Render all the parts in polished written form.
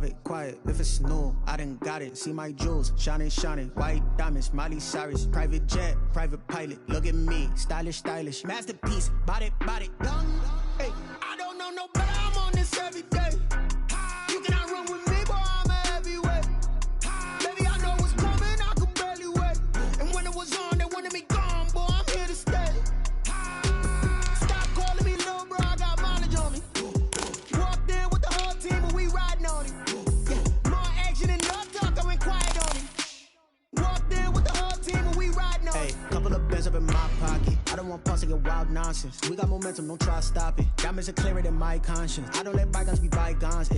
it quiet if it's new. I done got it. See my jewels, shining, shining. White diamonds, Miley Cyrus. Private jet, private pilot. Look at me, stylish, stylish. Masterpiece, body, young. Hey, I don't know no better. I'm on this every day. You cannot run with me, boy. I'm a heavyweight. Baby, I know what's coming. I could barely wait. And when it was on, they wanted me gone, boy. I'm here to stay. Stop calling me little bro. I got mileage on me. Walked in with the whole team, and we riding on it. Yeah, more action and no talk. I went quiet on it. Walked in with the whole team, and we riding on it. Hey, couple of bands up in my pocket. I don't want pause to get wild nonsense. We got momentum, don't try to stop it. Diamonds are clearer than my conscience. I don't let bygones be bygones.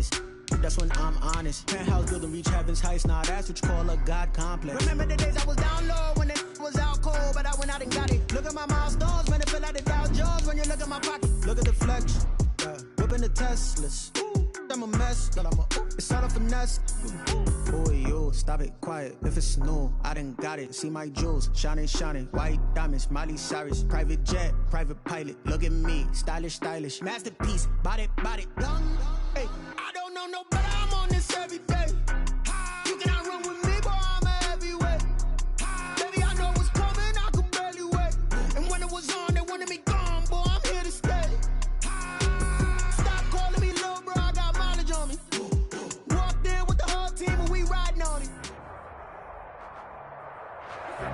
That's when I'm honest. Penthouse building reach heaven's heights. Now that's what you call a God complex. Remember the days I was down low when it was out cold, but I went out and got it. Look at my milestones, man, it feel like the Dow Jones when you look at my pocket. Look at the flex, whipping the Teslas. I'm a mess, but it's all a finesse. Boy, you, stop it, quiet if it's new. I done got it. See my jewels, shining, shining. White diamonds, Miley Cyrus. Private jet, private pilot. Look at me, stylish, stylish. Masterpiece, body, young. Hey, I don't know no better. I'm on this every day. You cannot run with me, boy. I'm a heavyweight. Baby, I know what's coming. I could barely wait. And when it was on, they wanted me gone, boy. I'm here to stay. Stop calling me little bro. I got mileage on me. Walked in with the whole team, and we riding on it.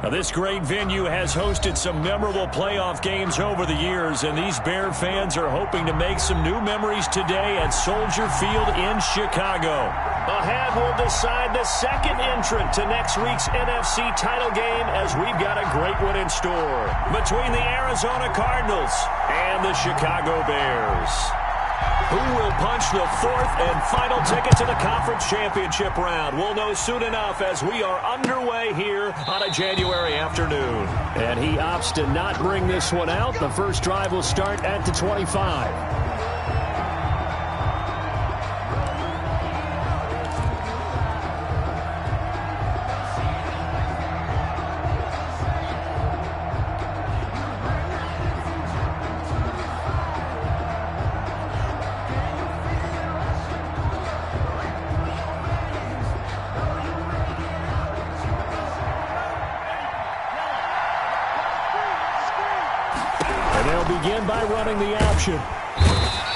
Now, this great venue has hosted some memorable playoff games over the years, and these Bear fans are hoping to make some new memories today at Soldier Field in Chicago. A hand will decide the second entrant to next week's NFC title game, as we've got a great one in store between the Arizona Cardinals and the Chicago Bears. Who will punch the fourth and final ticket to the conference championship round? We'll know soon enough as we are underway here on a January afternoon. And he opts to not bring this one out. The first drive will start at the 25. Begin by running the option.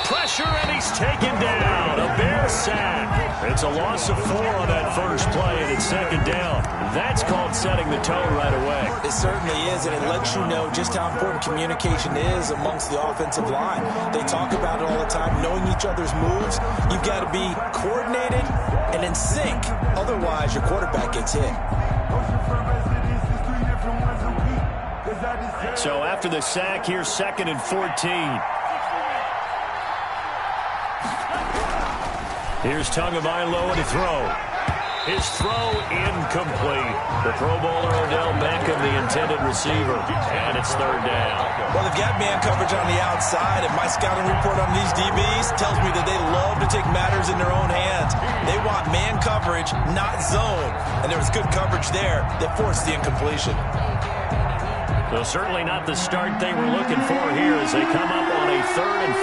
Pressure, and he's taken down. A Bear sack. It's a loss of 4 on that first play, and it's second down. That's called setting the tone right away. It certainly is, and it lets you know just how important communication is amongst the offensive line. They talk about it all the time, knowing each other's moves. You've got to be coordinated and in sync. Otherwise, your quarterback gets hit. So after the sack, here's 2nd and 14. Here's Tagovailoa to throw. His throw incomplete. The Pro Bowler Odell Beckham, the intended receiver. And it's 3rd down. Well, they've got man coverage on the outside, and my scouting report on these DBs tells me that they love to take matters in their own hands. They want man coverage, not zone. And there was good coverage there that forced the incompletion. Well, certainly not the start they were looking for here as they come up on a 3rd and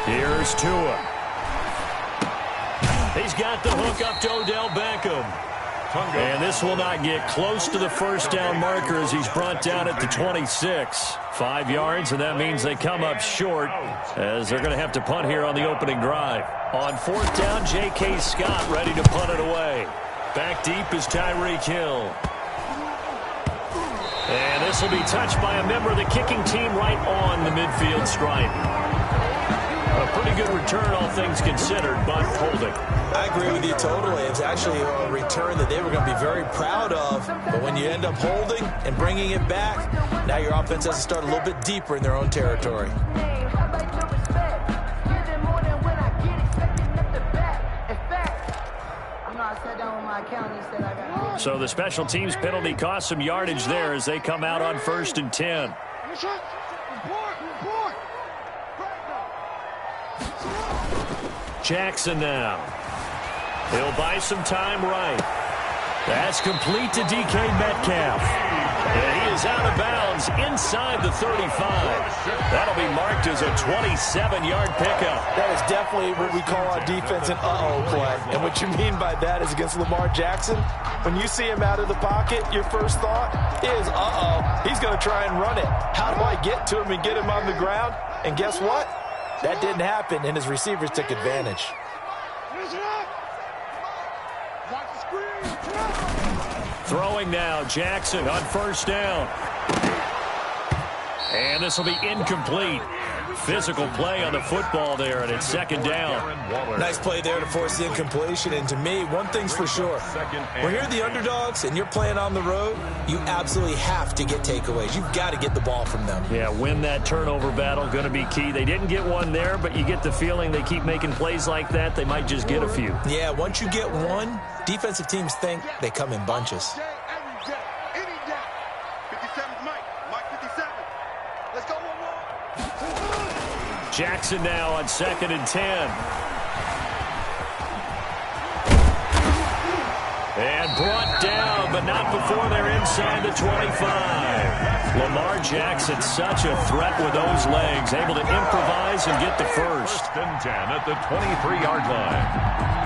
14. Here's Tua. He's got the hook up to Odell Beckham. And this will not get close to the first down marker as he's brought down at the 26. 5 yards, and that means they come up short as they're going to have to punt here on the opening drive. On 4th down, J.K. Scott ready to punt it away. Back deep is Tyreek Hill. And this will be touched by a member of the kicking team right on the midfield stripe. A pretty good return, all things considered, but holding. I agree with you totally. It's actually a return that they were going to be very proud of. But when you end up holding and bringing it back, now your offense has to start a little bit deeper in their own territory. So the special teams penalty cost some yardage there as they come out on 1st and 10. Jackson now. He'll buy some time right. That's complete to DK Metcalf. And he is out of bounds inside the 35. That'll be marked as a 27-yard pickup. That is definitely what we call on defense an uh-oh play. And what you mean by that is against Lamar Jackson, when you see him out of the pocket, your first thought is, uh-oh, he's going to try and run it. How do I get to him and get him on the ground? And guess what? That didn't happen, and his receivers took advantage. Throwing now, Jackson on first down. And this will be incomplete. Physical play on the football there, and it's second down. Nice play there to force the incompletion. And to me, one thing's for sure. When you're the underdogs and you're playing on the road, you absolutely have to get takeaways. You've got to get the ball from them. Yeah, win that turnover battle, going to be key. They didn't get one there, but you get the feeling they keep making plays like that, they might just get a few. Yeah, once you get one, defensive teams think they come in bunches. Jackson now on 2nd and 10. And brought down, but not before they're inside the 25. Lamar Jackson, such a threat with those legs, able to improvise and get the first. 1st and 10 at the 23-yard line.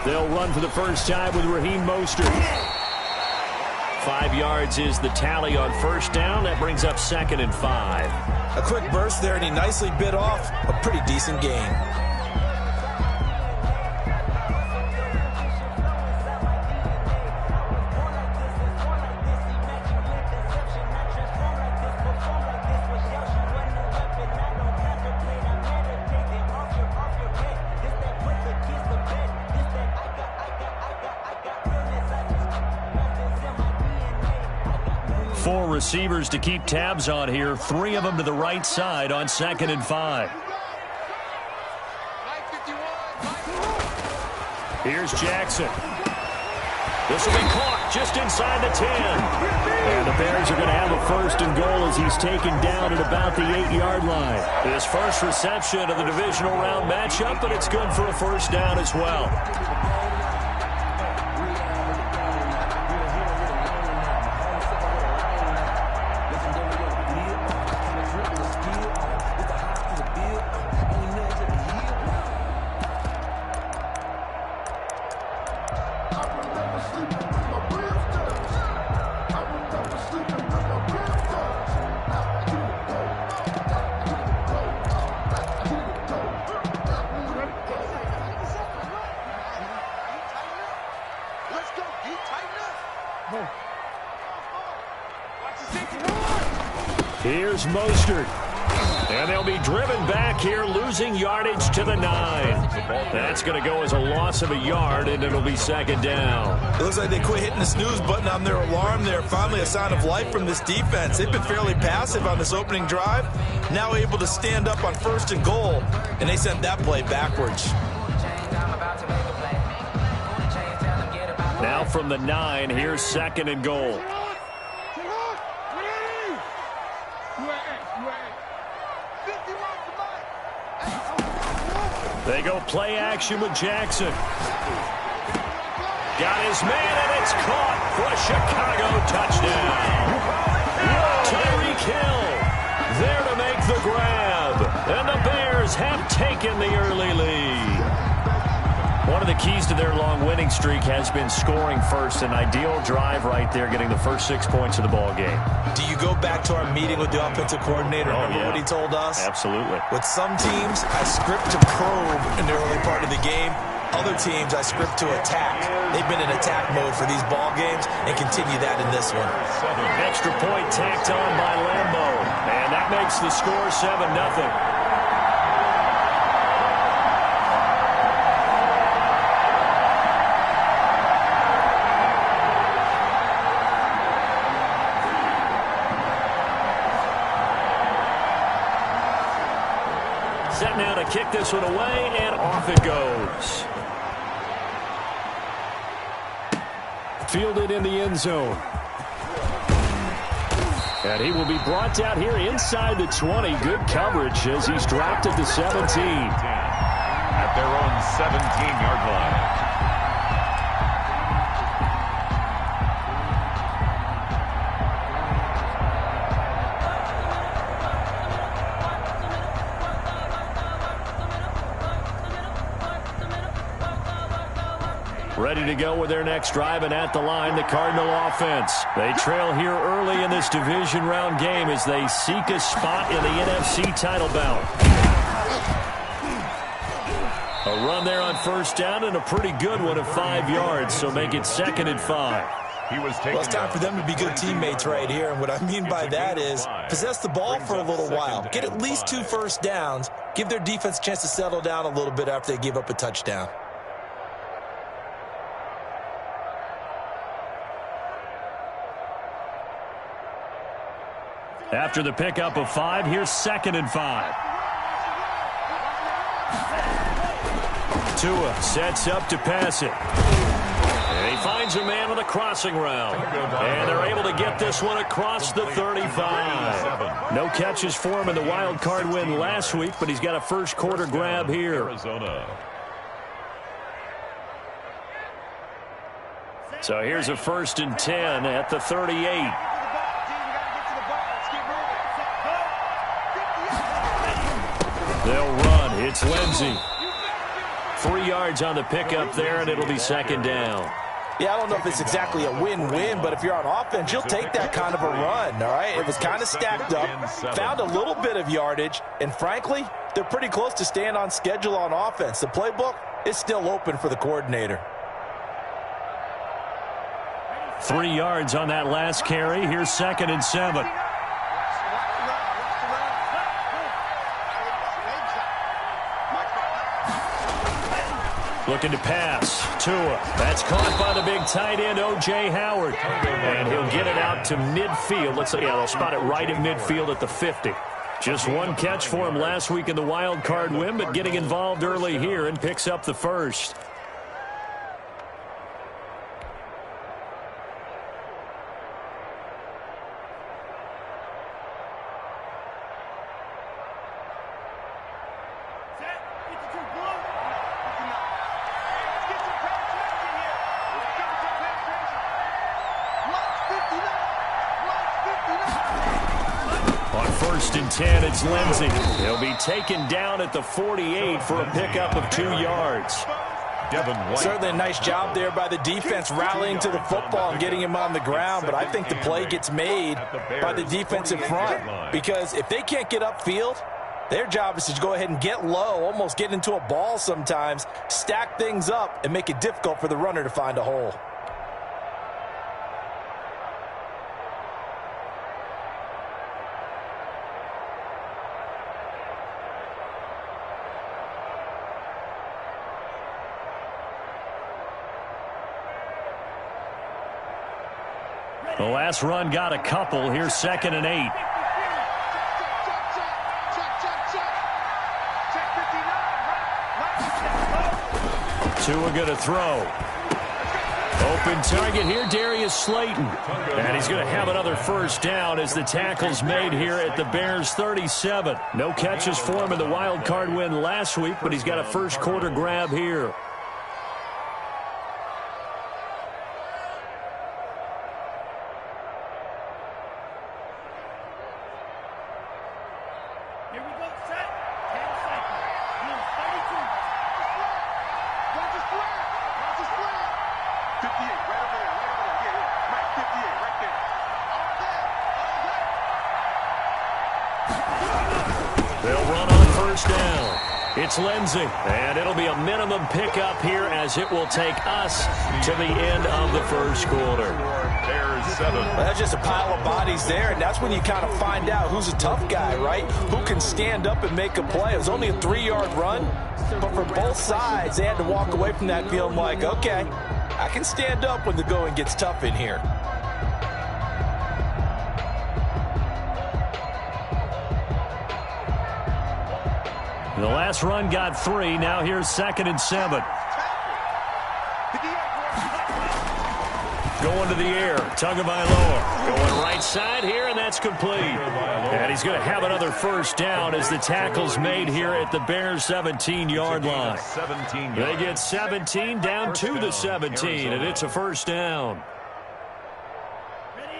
They'll run for the first time with Raheem Mostert. 5 yards is the tally on first down. That brings up 2nd and 5. A quick burst there, and he nicely bit off a pretty decent gain. Four receivers to keep tabs on here. 3 of them to the right side on 2nd and 5. Here's Jackson. This will be caught just inside the 10. And the Bears are going to have a 1st and goal as he's taken down at about the 8-yard line. His first reception of the divisional round matchup, but it's good for a first down as well. Here's Mostert. And they'll be driven back here, losing yardage to the 9. That's going to go as a loss of a yard, and it'll be 2nd down. It looks like they quit hitting the snooze button on their alarm there. Finally a sign of life from this defense. They've been fairly passive on this opening drive. Now able to stand up on 1st and goal, and they sent that play backwards. Now from the 9, here's 2nd and goal. They go play action with Jackson. Got his man, and it's caught for a Chicago touchdown. Tyreek Hill there to make the grab. And the Bears have taken the early lead. One of the keys to their long winning streak has been scoring first. An ideal drive right there, getting the first 6 points of the ball game. Do you go back to our meeting with the offensive coordinator? Remember what he told us? Absolutely. With some teams, I script to probe in the early part of the game. Other teams, I script to attack. They've been in attack mode for these ball games and continue that in this one. Extra point tacked on by Lambo. And that makes the score 7-0. set now to kick this one away, and off it goes. Fielded in the end zone. And he will be brought down here inside the 20. Good coverage as he's dropped at the 17. At their own 17-yard line. Ready to go with their next drive, and at the line, the Cardinal offense. They trail here early in this division round game as they seek a spot in the NFC title bout. A run there on first down, and a pretty good one of 5 yards, so make it 2nd and 5. Well, it's time for them to be good teammates right here, and what I mean by that is possess the ball for a little while, get at least 2 first downs, give their defense a chance to settle down a little bit after they give up a touchdown. After the pickup of 5, here's 2nd and 5. Tua sets up to pass it. And he finds a man on the crossing route. And they're able to get this one across the 35. No catches for him in the wild card win last week, but he's got a first quarter grab here. So here's a 1st and 10 at the 38. They'll run. It's Lindsey. 3 yards on the pickup there, and it'll be 2nd down. Yeah, I don't know if it's exactly a win-win, but if you're on offense, you'll take that kind of a run, all right? It was kind of stacked up, found a little bit of yardage, and frankly, they're pretty close to staying on schedule on offense. The playbook is still open for the coordinator. 3 yards on that last carry. Here's 2nd and 7. Looking to pass. Tua. That's caught by the big tight end, O.J. Howard. And he'll get it out to midfield. They'll spot it right in midfield at the 50. Just one catch for him last week in the wild card win, but getting involved early here and picks up the first. On 1st and 10, it's Lindsey. He'll be taken down at the 48 for a pickup of 2 yards. Certainly a nice job there by the defense rallying to the football and getting him on the ground, but I think the play gets made by the defensive front because if they can't get upfield, their job is to go ahead and get low, almost get into a ball sometimes, stack things up, and make it difficult for the runner to find a hole. The last run got a couple. Here's 2nd and 8. Tua going to throw. Open target here, Darius Slayton. And he's going to have another first down as the tackle's made here at the Bears' 37. No catches for him in the wild card win last week, but he's got a first quarter grab here. It's Lindsey, and it'll be a minimum pickup here as it will take us to the end of the first quarter. Well, that's just a pile of bodies there, and that's when you kind of find out who's a tough guy, right? Who can stand up and make a play. It was only a 3-yard run, but for both sides, they had to walk away from that feeling like, okay, I can stand up when the going gets tough in here. The last run got 3. Now here's 2nd and 7. Going to the air. Tagovailoa going right side here, and that's complete. And he's going to have another first down as the tackle's made here at the Bears' 17-yard line. They get 17 down to the 17, and it's a first down.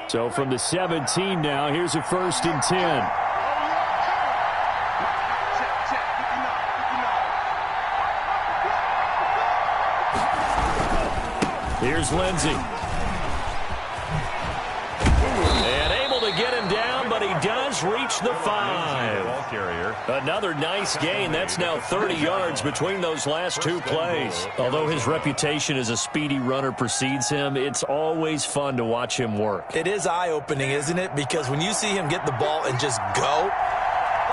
So from the 17 now, here's a 1st and 10. Here's Lindsey. And able to get him down, but he does reach the 5. Another nice gain. That's now 30 yards between those last 2 plays. Although his reputation as a speedy runner precedes him, it's always fun to watch him work. It is eye-opening, isn't it? Because when you see him get the ball and just go,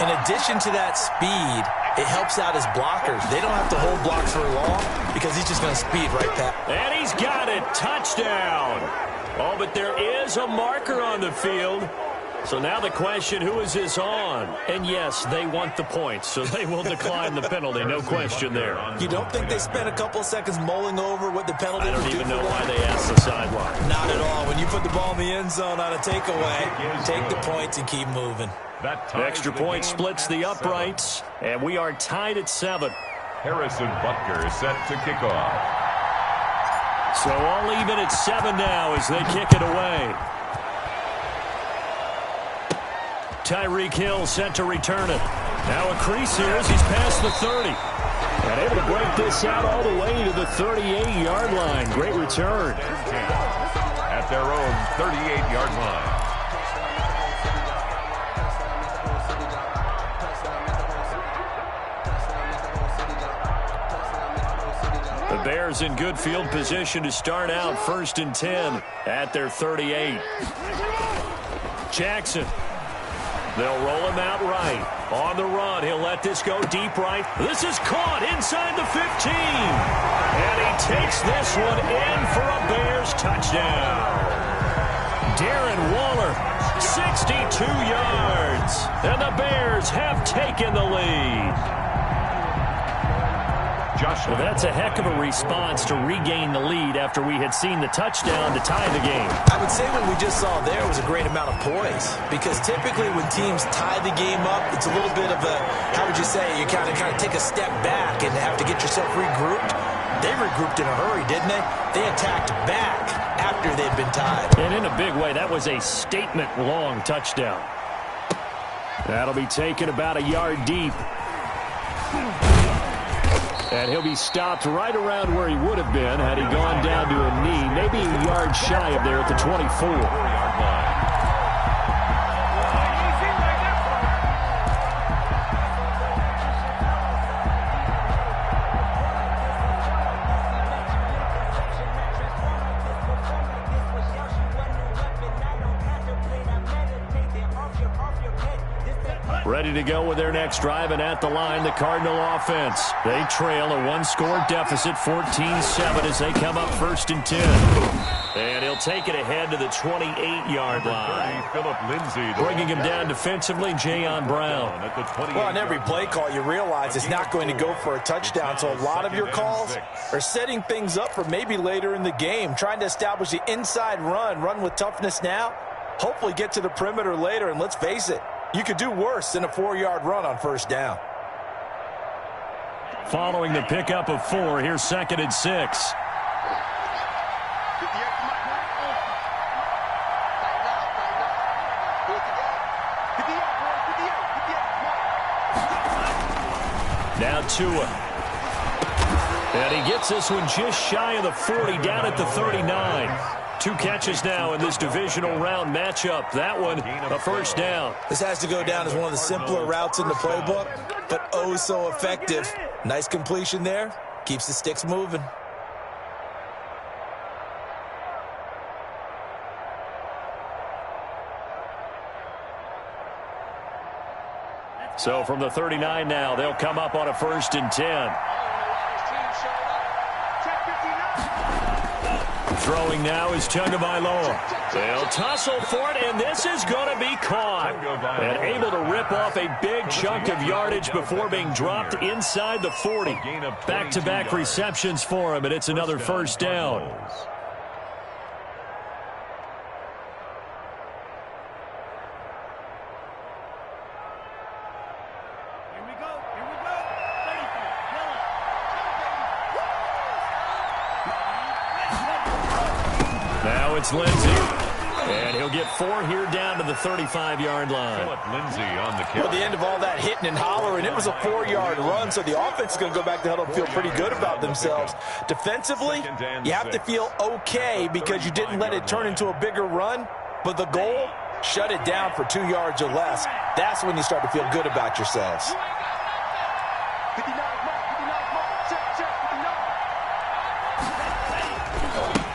in addition to that speed, it helps out his blockers. They don't have to hold blocks for long because he's just going to speed right past. And he's got it. Touchdown. Oh, but there is a marker on the field. So now the question, who is this on? And yes, they want the points, so they will decline the penalty. No question there. You don't think they spent a couple seconds mulling over what the penalty I would don't do even for know them? why they asked the sideline. Not at all. When you put the ball in the end zone on a takeaway, take the points and keep moving. Extra point splits the uprights, and we are tied at 7. Harrison Butker is set to kick off. So all even at 7 now as they kick it away. Tyreek Hill set to return it. Now a crease here as he's past the 30. And able to break this out all the way to the 38-yard line. Great return. At their own 38-yard line. The Bears in good field position to start out 1st and 10 at their 38. Jackson. They'll roll him out right. On the run, he'll let this go deep right. This is caught inside the 15. And he takes this one in for a Bears touchdown. Darren Waller, 62 yards. And the Bears have taken the lead. Well, that's a heck of a response to regain the lead after we had seen the touchdown to tie the game. I would say what we just saw there was a great amount of poise, because typically when teams tie the game up, it's a little bit of a, how would you say, you kind of take a step back and have to get yourself regrouped. They regrouped in a hurry, didn't they? They attacked back after they'd been tied. And in a big way, that was a statement-long touchdown. That'll be taken about a yard deep. And he'll be stopped right around where he would have been had he gone down to a knee, maybe a yard shy of there at the 24-yard line. Ready to go with their next drive, and at the line, the Cardinal offense. They trail a 1-score deficit, 14-7, as they come up 1st and 10. And he'll take it ahead to the 28-yard line. Bringing him down defensively, Jayon Brown. Well, on every play call, you realize it's not going to go for a touchdown, so a lot of your calls are setting things up for maybe later in the game, trying to establish the inside run with toughness now, hopefully get to the perimeter later, and let's face it, you could do worse than a 4-yard run on 1st down. Following the pickup of 4, here's 2nd and 6. Now Tua. And he gets this one just shy of the 40, down at the 39. 2 catches now in this divisional round matchup. That one, a 1st down. This has to go down as one of the simpler routes in the playbook, but oh so effective. Nice completion there. Keeps the sticks moving. So from the 39 now, they'll come up on a 1st and 10. Throwing now is Tagovailoa. They'll tussle for it, and this is going to be caught. And able to rip off a big chunk of yardage before being dropped inside the 40. Back-to-back receptions for him, and it's another first down. Now it's Lindsey. And he'll get 4 here down to the 35-yard line. Lindsey on the kick. Well, the end of all that hitting and hollering, it was a 4-yard run, so the offense is going to go back to huddle and feel pretty good about themselves. Defensively, you have to feel okay because you didn't let it turn into a bigger run, but the goal, shut it down for 2 yards or less. That's when you start to feel good about yourselves.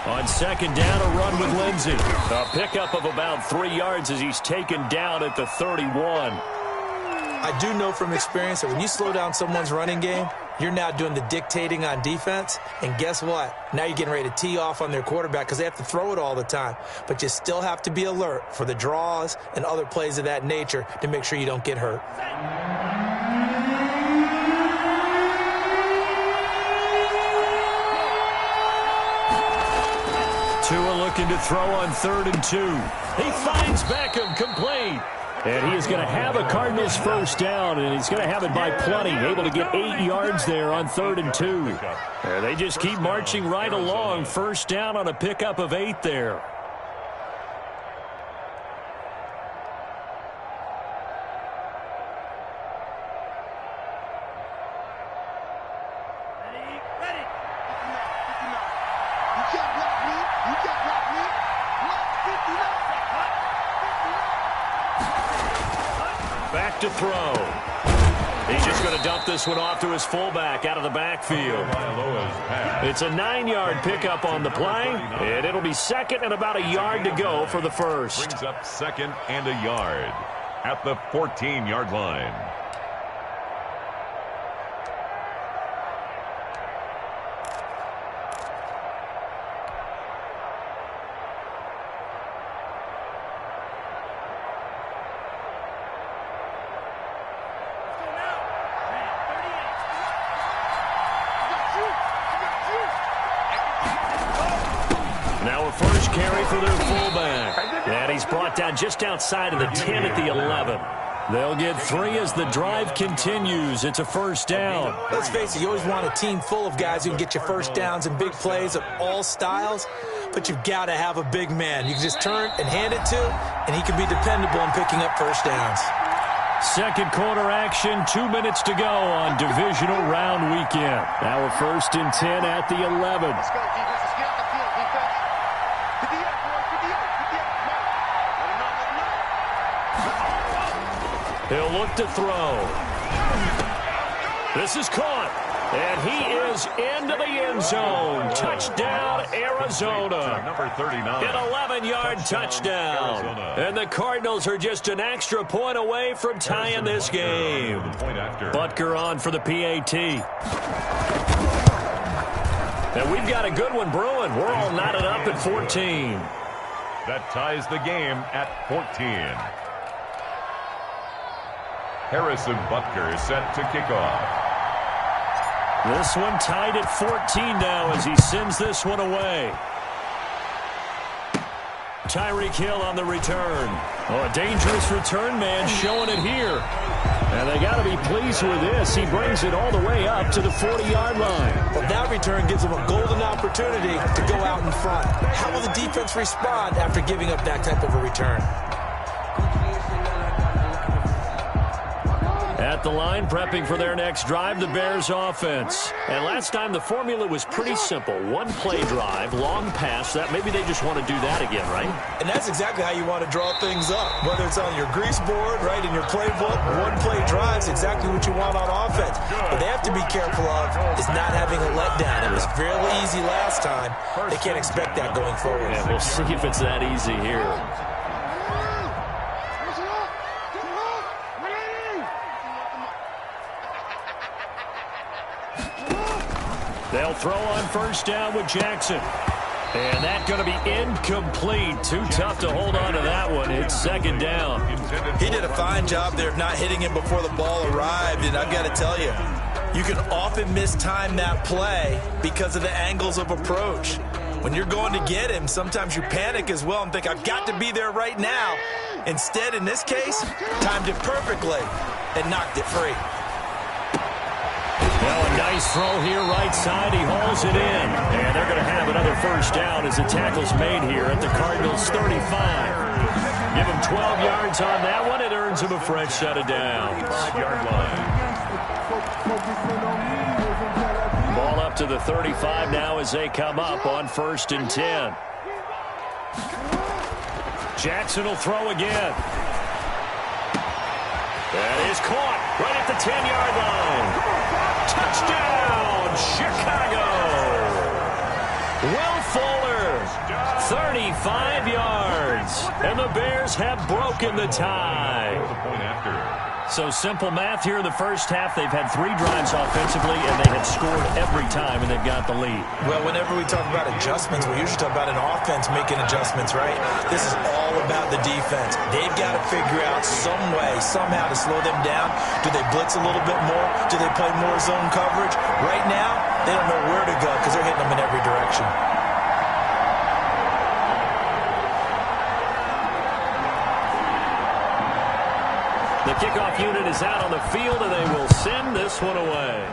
On second down, a run with Lindsey. A pickup of about 3 yards as he's taken down at the 31. I do know from experience that when you slow down someone's running game, you're now doing the dictating on defense. And guess what? Now you're getting ready to tee off on their quarterback because they have to throw it all the time. But you still have to be alert for the draws and other plays of that nature to make sure you don't get hurt. Tua looking to throw on 3rd and 2. He finds Beckham complete. And he is going to have a Cardinals first down, and he's going to have it by plenty. Able to get 8 yards there on 3rd and 2. And they just keep marching right along. First down on a pickup of 8 there. Back to throw. He's just going to dump this one off to his fullback out of the backfield. It's a 9-yard pickup on the play, and it'll be second and about a yard to go for the first. Brings up second and a yard at the 14-yard line. Now a first carry for their fullback. And he's brought down just outside of the 10 at the 11. They'll get 3 as the drive continues. It's a first down. Let's face it, you always want a team full of guys who can get you first downs and big plays of all styles, but you've got to have a big man. You can just turn and hand it to, and he can be dependable in picking up first downs. Second quarter action, 2 minutes to go on divisional round weekend. Now a 1st and 10 at the 11. Let's go, defense. Let's get off the field, defense. Get the up, boys. Get the up. Get the up. Let him know. He'll look to throw. This is caught. And he is into the end zone. Touchdown, Arizona. Number 39. An 11-yard touchdown. And the Cardinals are just an extra point away from tying this game. Butker on for the PAT. And we've got a good one brewing. We're all knotted up at 14. That ties the game at 14. Harrison Butker is set to kick off. This one tied at 14 now as he sends this one away. Tyreek Hill on the return. Oh, a dangerous return man showing it here. And they got to be pleased with this. He brings it all the way up to the 40-yard line. Well, that return gives them a golden opportunity to go out in front. How will the defense respond after giving up that type of a return? At the line, prepping for their next drive, the Bears offense. And last time, the formula was pretty simple. One play drive, long pass. That maybe they just want to do that again, right? And that's exactly how you want to draw things up. Whether it's on your grease board, right, in your playbook, one play drive is exactly what you want on offense. What they have to be careful of is not having a letdown. It was fairly easy last time. They can't expect that going forward. Yeah, we'll see if it's that easy here. They'll throw on first down with Jackson. And that's going to be incomplete. Too tough to hold on to that one. It's second down. He did a fine job there of not hitting him before the ball arrived, and I've got to tell you, you can often mistime that play because of the angles of approach. When you're going to get him, sometimes you panic as well and think, I've got to be there right now. Instead, in this case, timed it perfectly and knocked it free. Well, a nice throw here right side. He hauls it in. And they're going to have another first down as the tackle's made here at the Cardinals' 35. Give him 12 yards on that one. It earns him a fresh set of downs. 5-yard line. Ball up to the 35 now as they come up on 1st and 10. Jackson will throw again. That is caught right at the 10-yard line. Touchdown, Chicago. Will Fuller, 35 yards. And the Bears have broken the tie. So simple math here in the first half. They've had 3 drives offensively, and they have scored every time, and they've got the lead. Well, whenever we talk about adjustments, we usually talk about an offense making adjustments, right? This is all about the defense. They've got to figure out some way, somehow to slow them down. Do they blitz a little bit more? Do they play more zone coverage? Right now, they don't know where to go because they're hitting them in every direction. The kickoff unit is out on the field, and they will send this one away.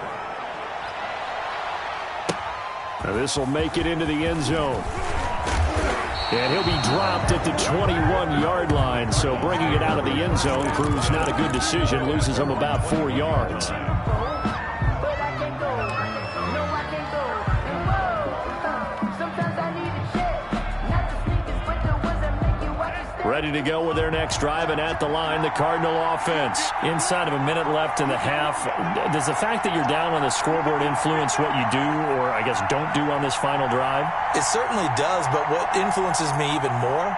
Now this will make it into the end zone. And he'll be dropped at the 21-yard line, so bringing it out of the end zone proves not a good decision, loses him about 4 yards. Ready to go with their next drive, and at the line, the Cardinal offense. Inside of a minute left in the half, does the fact that you're down on the scoreboard influence what you do, or I guess don't do on this final drive? It certainly does, but what influences me even more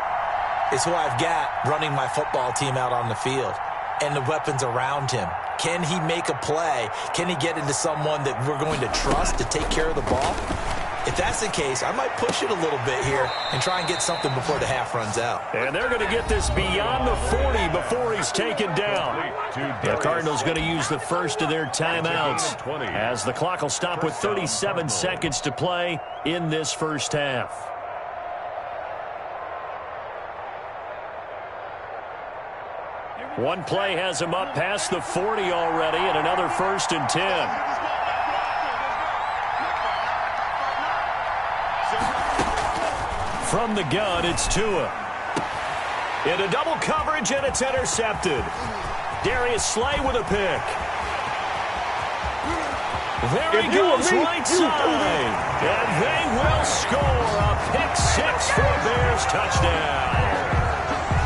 is who I've got running my football team out on the field and the weapons around him. Can he make a play? Can he get into someone that we're going to trust to take care of the ball? If that's the case, I might push it a little bit here and try and get something before the half runs out. And they're going to get this beyond the 40 before he's taken down. The Cardinals going to use the first of their timeouts as the clock will stop with 37 seconds to play in this first half. One play has him up past the 40 already, and another 1st and 10. From the gun, it's Tua. Into double coverage, and it's intercepted. Darius Slay with a pick. There he goes, right side. And they will score a pick 6 for a Bears touchdown.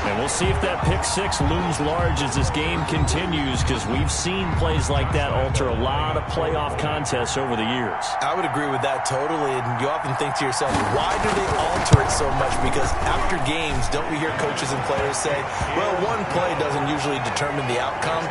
And we'll see if that pick 6 looms large as this game continues, because we've seen plays like that alter a lot of playoff contests over the years. I would agree with that totally, and you often think to yourself, why do they alter it so much? Because after games, don't we hear coaches and players say, well, one play doesn't usually determine the outcome?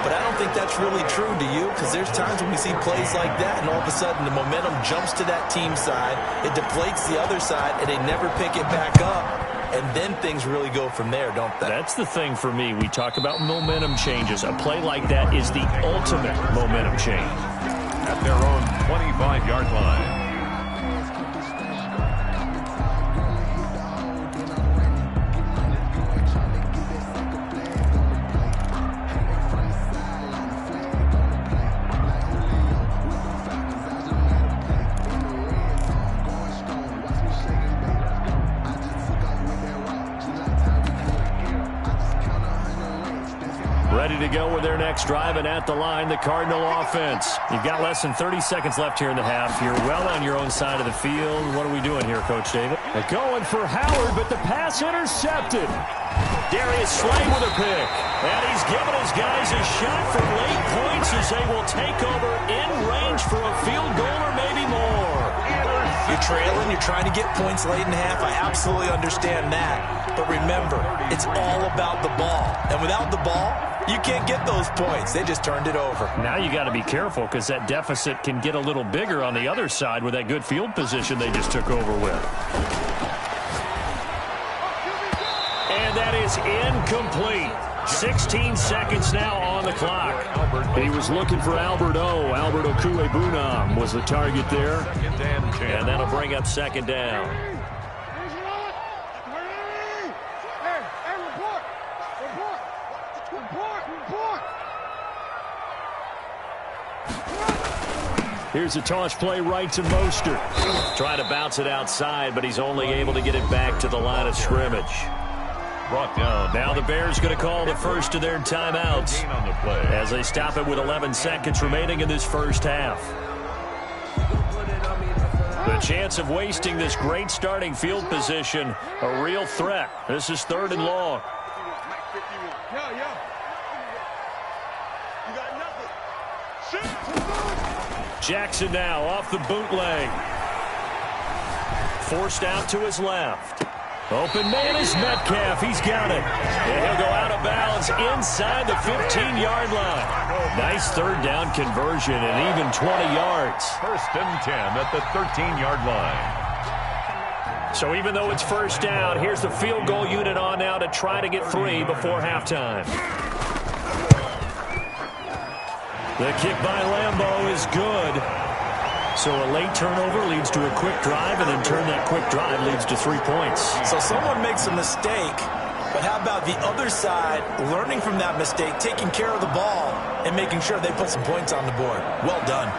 But I don't think that's really true, do you? Because there's times when we see plays like that, and all of a sudden the momentum jumps to that team side, it deflates the other side, and they never pick it back up. And then things really go from there, don't they? That's the thing for me. We talk about momentum changes. A play like that is the ultimate momentum change. At their own 25-yard line. Ready to go with their next drive, and at the line, the Cardinal offense. You've got less than 30 seconds left here in the half. You're well on your own side of the field. What are we doing here, Coach David? They're going for Howard, but the pass intercepted. Darius Slay with a pick. And he's giving his guys a shot for late points as they will take over in range for a field goal or maybe more. You're trailing, you're trying to get points late in half. I absolutely understand that. But remember, it's all about the ball. And without the ball, You can't get those points. They just turned it over. Now you got to be careful because that deficit can get a little bigger on the other side with that good field position they just took over with. And that is incomplete. 16 seconds now on the clock. He was looking for Albert O. Albert Okuebunam was the target there. And that'll bring up second down. Here's a toss play right to Mostert. Trying to bounce it outside, but he's only able to get it back to the line of scrimmage. Brought down. Now the Bears going to call the first of their timeouts as they stop it with 11 seconds remaining in this first half. The chance of wasting this great starting field position, a real threat. This is 3rd and long. Jackson now off the bootleg. Forced out to his left. Open man is Metcalf. He's got it. And he'll go out of bounds inside the 15-yard line. Nice 3rd down conversion and even 20 yards. 1st and 10 at the 13-yard line. So even though it's 1st down, here's the field goal unit on now to try to get 3 before halftime. The kick by Lambeau is good. So a late turnover leads to a quick drive, and in turn that quick drive leads to 3 points. So someone makes a mistake, but how about the other side learning from that mistake, taking care of the ball, and making sure they put some points on the board? Well done.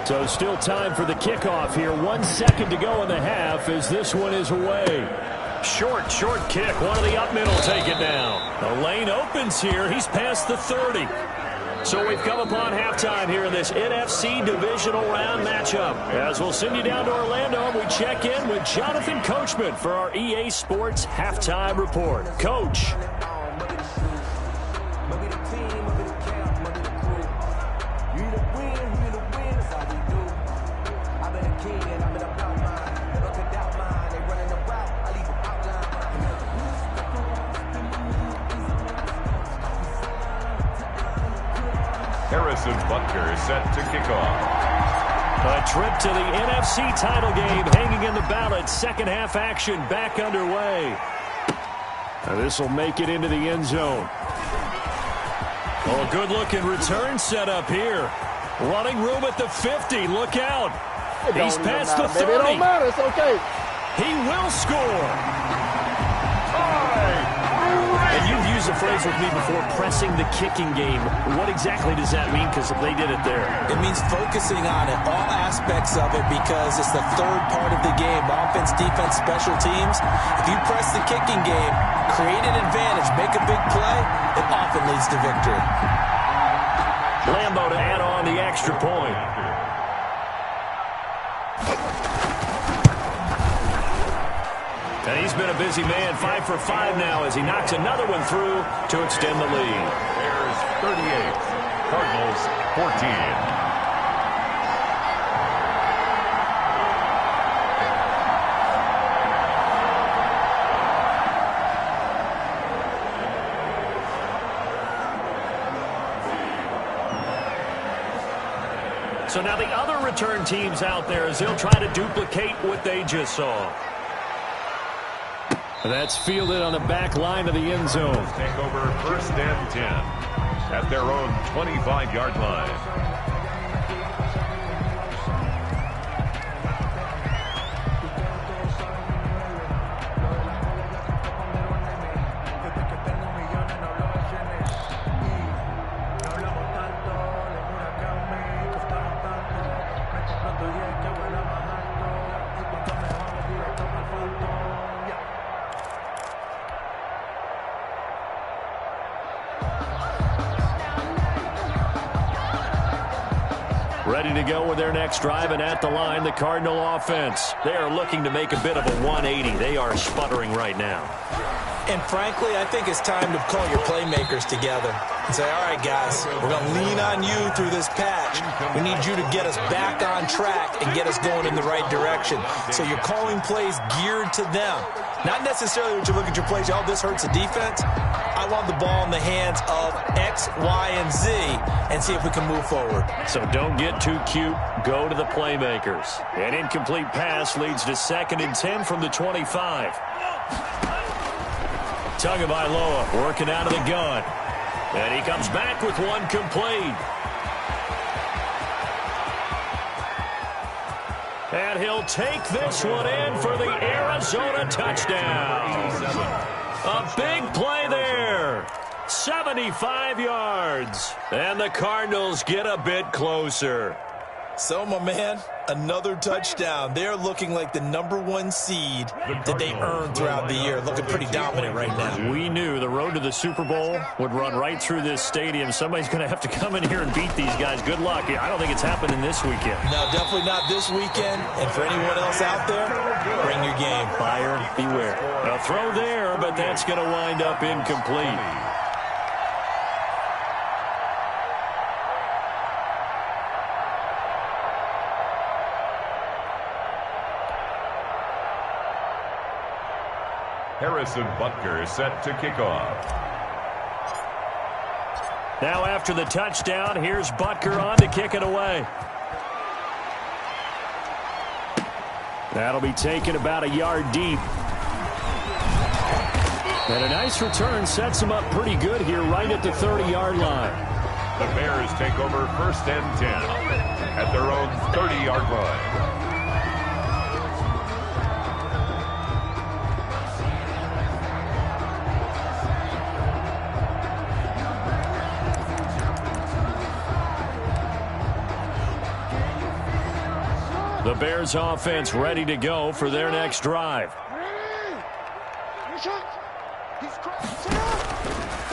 So still time for the kickoff here. 1 second to go in the half as this one is away. Short kick. One of the up middle take it down. The lane opens here. He's past the 30. So we've come upon halftime here in this NFC divisional round matchup. As we'll send you down to Orlando, and we check in with Jonathan Coachman for our EA Sports Halftime Report. Coach. Harrison Butker is set to kick off. A trip to the NFC title game hanging in the balance. Second half action back underway. This will make it into the end zone. Oh, good-looking return set up here. Running room at the 50. Look out. He's past the 30. It don't matter. It's okay. He will score. And you've used the phrase with me before, pressing the kicking game. What exactly does that mean? Because they did it there. It means focusing on it, all aspects of it, because it's the 3rd part of the game. Offense, defense, special teams. If you press the kicking game, create an advantage, make a big play, it often leads to victory. Lambeau to add on the extra point. And he's been a busy man, 5 for 5 now as he knocks another one through to extend the lead. Bears 38, Cardinals 14. So now the other return teams out there as they'll try to duplicate what they just saw. That's fielded on the back line of the end zone. Take over 1st and 10 at their own 25-yard line. Ready to go with their next drive, and at the line, the Cardinal offense. They are looking to make a bit of a 180. They are sputtering right now. And frankly, I think it's time to call your playmakers together and say, all right, guys, we're going to lean on you through this patch. We need you to get us back on track and get us going in the right direction. So you're calling plays geared to them. Not necessarily when you look at your plays, oh, this hurts the defense. I want the ball in the hands of X, Y, and Z and see if we can move forward. So don't get too cute. Go to the playmakers. An incomplete pass leads to 2nd and 10 from the 25. Tagovailoa working out of the gun. And he comes back with one complete. And he'll take this one in for the Arizona touchdown. A big play there. 75 yards. And the Cardinals get a bit closer. So, my man, another touchdown. They're looking like the #1 seed that they earned throughout the year. Looking pretty dominant right now. We knew the road to the Super Bowl would run right through this stadium. Somebody's going to have to come in here and beat these guys. Good luck. I don't think it's happening this weekend. No, definitely not this weekend. And for anyone else out there, bring your game. Buyer beware. A throw there, but that's going to wind up incomplete. Harrison Butker set to kick off. Now after the touchdown, here's Butker on to kick it away. That'll be taken about a yard deep. And a nice return sets him up pretty good here right at the 30-yard line. The Bears take over 1st and 10 at their own 30-yard line. The Bears offense ready to go for their next drive.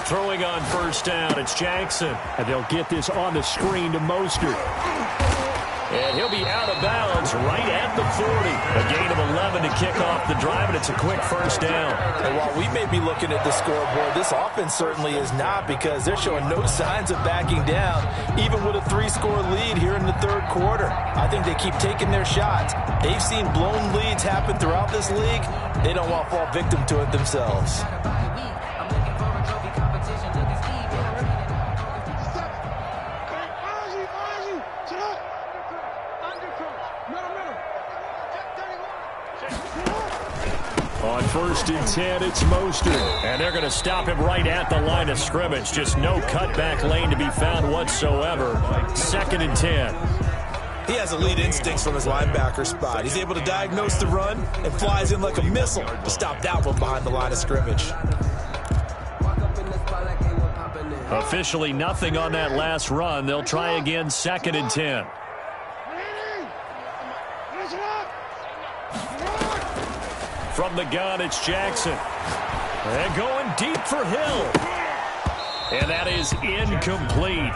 Throwing on 1st down, it's Jackson. And they'll get this on the screen to Mostert. And he'll be out of bounds right at the 40. A gain of 11 to kick off the drive, and it's a quick 1st down. And while we may be looking at the scoreboard, this offense certainly is not, because they're showing no signs of backing down, even with a 3-score lead here in the 3rd quarter. I think they keep taking their shots. They've seen blown leads happen throughout this league. They don't want to fall victim to it themselves. On 1st and 10, it's Mostert. And they're going to stop him right at the line of scrimmage. Just no cutback lane to be found whatsoever. 2nd and 10. He has elite instincts from his linebacker spot. He's able to diagnose the run and flies in like a missile to stop that one behind the line of scrimmage. Officially nothing on that last run. They'll try again 2nd and 10. From the gun, it's Jackson. And going deep for Hill. And that is incomplete.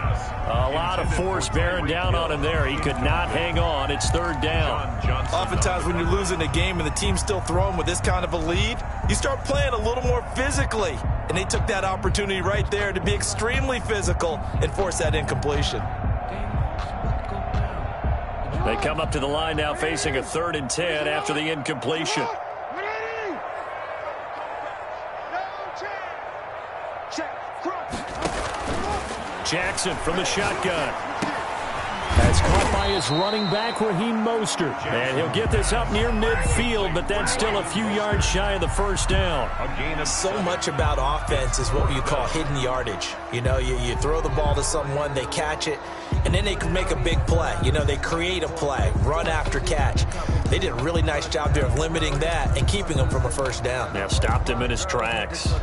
A lot of force bearing down on him there. He could not hang on. It's 3rd down. Oftentimes when you're losing a game and the team's still throwing with this kind of a lead, you start playing a little more physically. And they took that opportunity right there to be extremely physical and force that incompletion. They come up to the line now facing a 3rd and 10 after the incompletion. Jackson from the shotgun. That's caught by his running back, Raheem Mostert. And he'll get this up near midfield, but that's still a few yards shy of the 1st down. So much about offense is what you call hidden yardage. You know, you throw the ball to someone, they catch it, and then they can make a big play. You know, they create a play, run after catch. They did a really nice job there of limiting that and keeping him from a 1st down. Now stopped him in his tracks.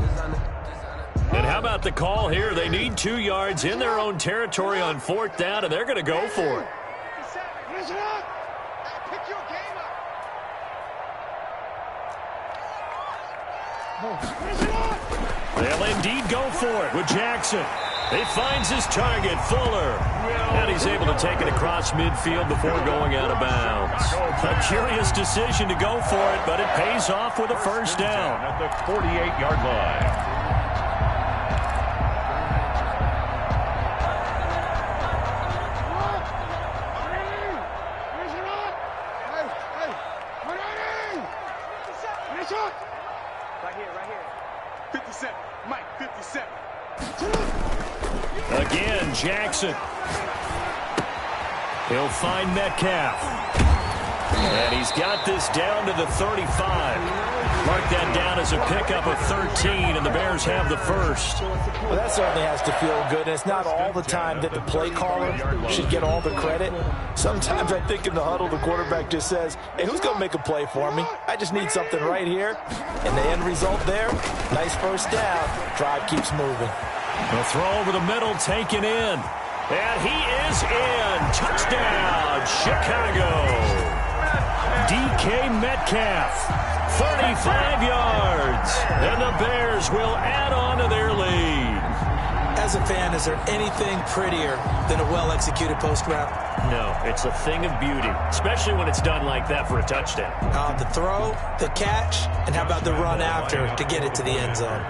And how about the call here? They need 2 yards in their own territory on 4th down, and they're going to go for it. They'll indeed go for it with Jackson. He finds his target, Fuller. And he's able to take it across midfield before going out of bounds. A curious decision to go for it, but it pays off with a 1st down. At the 48-yard line. Right here. 57. Mike, 57. Again, Jackson. He'll find Metcalf. And he's got this down to the 35. Mark that down as a pickup of 13, and the Bears have the first. Well, that certainly has to feel good. It's not all the time that the play caller should get all the credit. Sometimes I think in the huddle, the quarterback just says, hey, who's going to make a play for me? I just need something right here. And the end result there, nice first down. Drive keeps moving. The throw over the middle, taken in. And he is in. Touchdown, Chicago. DK Metcalf, 35 yards. And the Bears will add on to their lead. As a fan, is there anything prettier than a well-executed post route? No, it's a thing of beauty, especially when it's done like that for a touchdown. The throw, the catch, and how about the run after to get it to the end zone?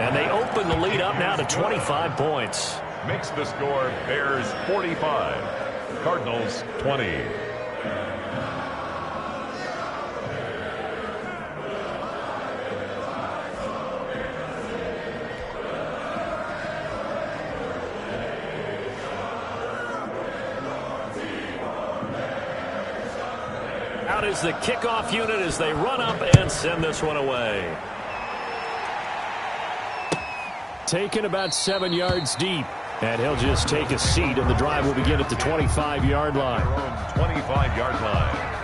And they open the lead up now to 25 points. Makes the score Bears 45, Cardinals 20. Out is the kickoff unit as they run up and send this one away. Taken about 7 yards deep. And he'll just take a seat, and the drive will begin at the 25-yard line. 25-yard line.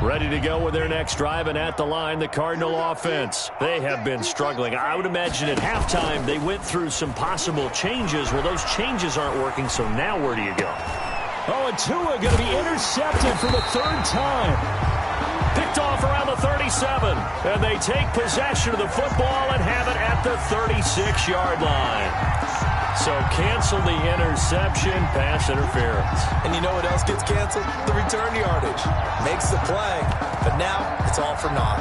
Ready to go with their next drive, and at the line, the Cardinal offense. They have been struggling. I would imagine at halftime they went through some possible changes. Well, those changes aren't working, so now where do you go? Oh, and Tua going to be intercepted for the third time. Picked off around the 37, and they take possession of the football and have it at the 36-yard line. So cancel the interception, pass interference. And you know what else gets canceled? The return yardage. Makes the play, but now it's all for naught.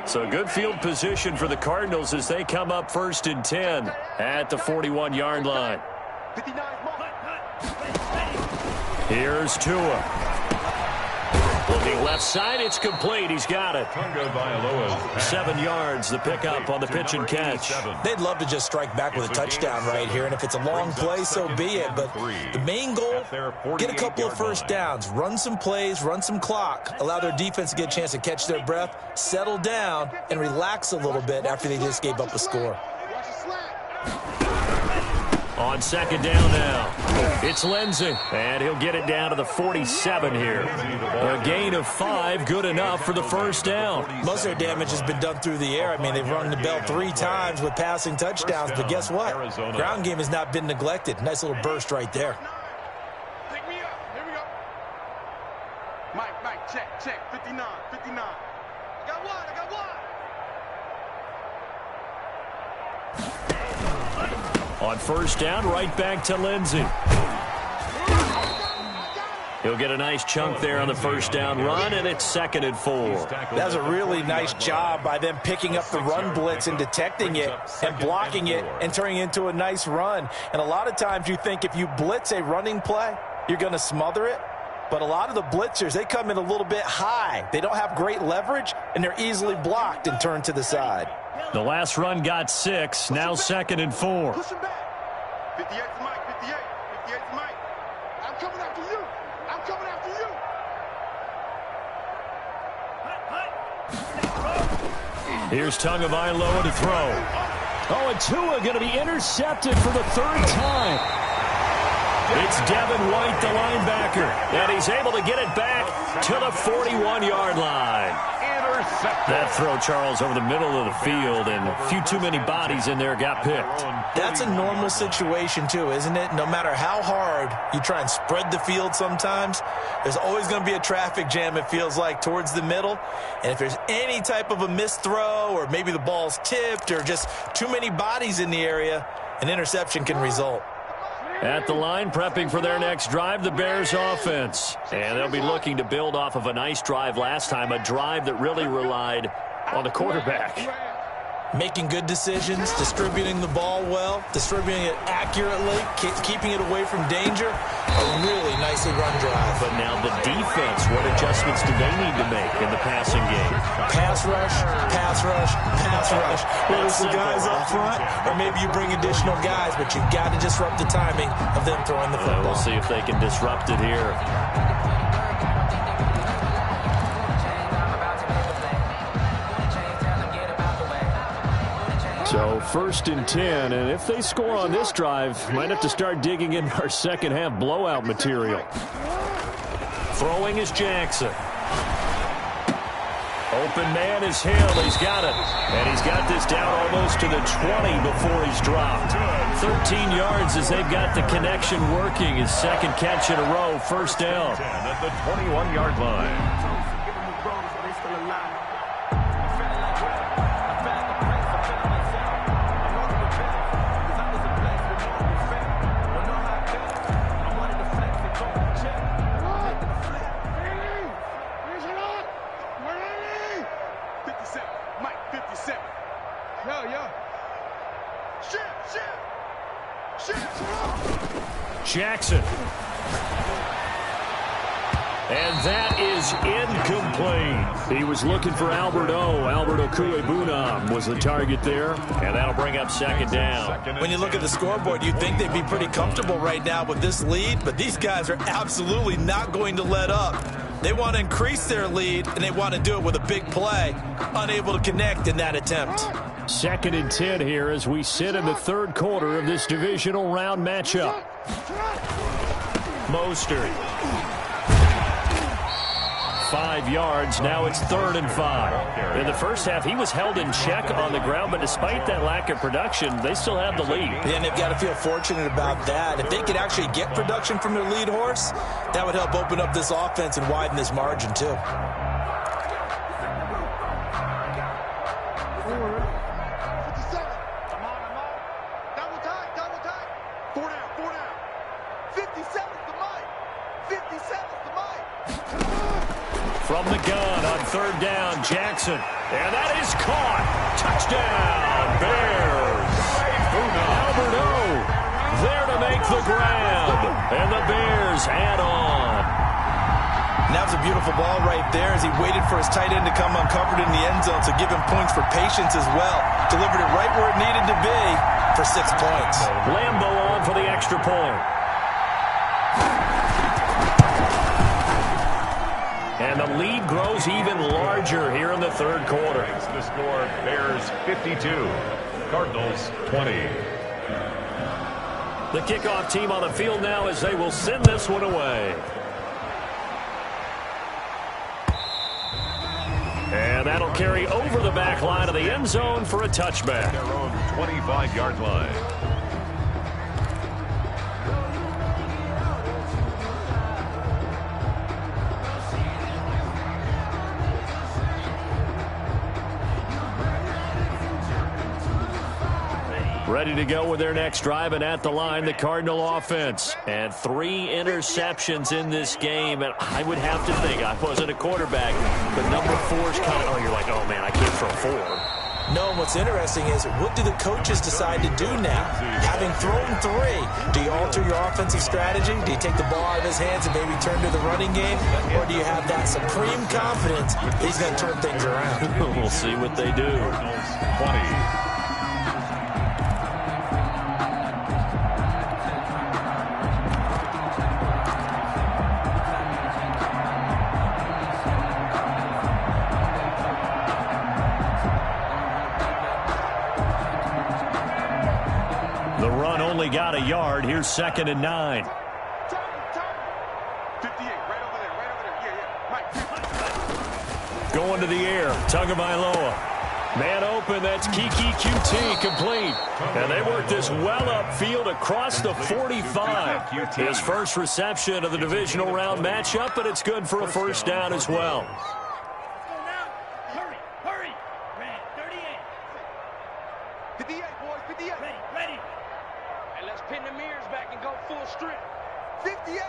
So good field position for the Cardinals as they come up 1st and 10 at the 41-yard line. Here's Tua. Looking left side, it's complete. He's got it. 7 yards, the pickup on the pitch and catch. They'd love to just strike back with a touchdown right here, and if it's a long play, so be it. But the main goal, get a couple of first downs, run some plays, run some clock, allow their defense to get a chance to catch their breath, settle down, and relax a little bit after they just gave up a score. On 2nd down now, it's Lindsey, and he'll get it down to the 47 here. A gain of 5, good enough for the first down. Most of their damage has been done through the air. I mean, they've rung the bell 3 times with passing touchdowns, but guess what? Ground game has not been neglected. Nice little burst right there. Pick me up. Here we go. Mike, check. 59. I got one. On 1st down, right back to Lindsey. He'll get a nice chunk there on the 1st down run, and it's 2nd and 4. That was a really nice job by them picking up the run blitz and detecting it and blocking it and turning it into a nice run. And a lot of times you think if you blitz a running play, you're going to smother it. But a lot of the blitzers, they come in a little bit high. They don't have great leverage, and they're easily blocked and turned to the side. The last run got 6, now 2nd and 4. Push him back. 58 to Mike. 58 to Mike. I'm coming after you. Here's Tagovailoa to throw. Oh, and Tua going to be intercepted for the 3rd time. It's Devin White, the linebacker, and he's able to get it back to the 41-yard line. That throw, Charles, over the middle of the field, and a few too many bodies in there got picked. That's a normal situation, too, isn't it? No matter how hard you try and spread the field sometimes, there's always going to be a traffic jam, it feels like, towards the middle. And if there's any type of a missed throw, or maybe the ball's tipped, or just too many bodies in the area, an interception can result. At the line, prepping for their next drive, the Bears offense. And they'll be looking to build off of a nice drive last time, a drive that really relied on the quarterback. Making good decisions, distributing the ball well, distributing it accurately, keeping it away from danger. A really nicely run drive. But now the defense, what adjustments do they need to make in the passing game? Pass rush, pass rush, pass rush. Whether it's the guys up front, or maybe you bring additional guys, but you've got to disrupt the timing of them throwing the football. We'll see if they can disrupt it here. So 1st and 10, and if they score on this drive, might have to start digging into our second half blowout material. Throwing is Jackson. Open man is Hill. He's got it. And he's got this down almost to the 20 before he's dropped. 13 yards as they've got the connection working. His second catch in a row, first down. At the 21-yard line. Jackson. And that is incomplete. He was looking for Albert Okuebunam was the target there, and that'll bring up second down. When you look at the scoreboard, you'd think they'd be pretty comfortable right now with this lead, but these guys are absolutely not going to let up. They want to increase their lead, and they want to do it with a big play. Unable to connect in that attempt. 2nd and 10 here as we sit in the third quarter of this divisional round matchup. Mostert. 5 yards. Now it's 3rd and 5. In the first half, he was held in check on the ground, but despite that lack of production, they still have the lead. And they've got to feel fortunate about that. If they could actually get production from their lead horse, that would help open up this offense and widen this margin, too. From the gun on 3rd down, Jackson. And that is caught. Touchdown, Bears. Albert there to make the grab. And the Bears add on. And that was a beautiful ball right there as he waited for his tight end to come uncovered in the end zone, so give him points for patience as well. Delivered it right where it needed to be for 6 points. Lambo on for the extra point. And the lead grows even larger here in the third quarter. The score, Bears 52, Cardinals 20. The kickoff team on the field now as they will send this one away. And that'll carry over the back line of the end zone for a touchback. Their own 25-yard line. Ready to go with their next drive, and at the line, the Cardinal offense. And 3 interceptions in this game, and I would have to think, I wasn't a quarterback, but number 4's kind of, you're like, oh man, I can't throw 4. No, and what's interesting is, what do the coaches decide to do now? Having thrown 3, do you alter your offensive strategy? Do you take the ball out of his hands and maybe turn to the running game? Or do you have that supreme confidence that he's going to turn things around? We'll see what they do. 20. The run only got a yard. Here's 2nd and 9. going to the air. Tagovailoa. Man open, that's Kiki QT complete. And they work this well upfield across the 45. His first reception of the divisional round matchup, but it's good for a first down as well. Hurry. Red, 38. 58, boys, 58. Ready. And let's pin the mirrors back and go full strip. 58.